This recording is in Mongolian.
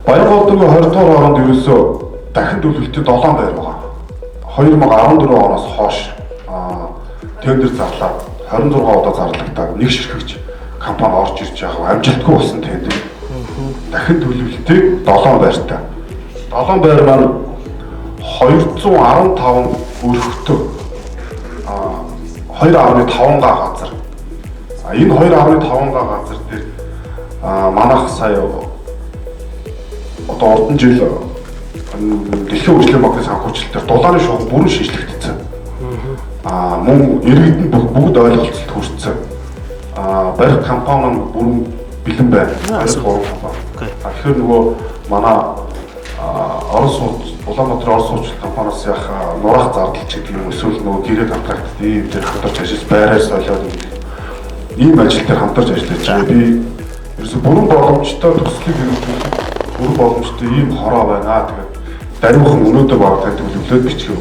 Баяргоодгийн 20 дугаар хооронд ерөөсөө дахин төлөвлөлтөд 7 байр байгаа. 2014 оноос хойш тендер зарлаад 26 удаа зарлагдаг нэг ширхэгч компани орж ирж байгаа амжилтгүй болсон тендер. Дахин төлөвлөлтийг 7 байртай. 7 байр маань 215 өрхтөө 2.5 газар. Энэ 2.5 газар дээр манайх сая одоо ордон жил дэлхийн хөгжлийн банкны санхүүжилтээр дулааны шугам бүрэн шинжлэгдсэн. Мөн иргэдэнд бүгд ойлголцолд хүрсэн. Барих компани нь бүрэн бэлэн байна. Барих гурван компани. Тэгэхээр нөгөө манай Улаанбаатар Орос суучлал компаниас яах нурах зардалч гэдэг юм эсвэл нөгөө гэрээ контрактт ийм дээр хамтарч ажиллаж байраа солиод ийм ажил дээр хамтарч ажиллаж байгаа. Би ерөөсө бүрэн боломжтой төслийг хэрэгжүүлэх бүрэн боломжтой ийм хороо байна. Тэгээд даруйхан өнөөдөр баг тань төлөвлөөд бичих юм.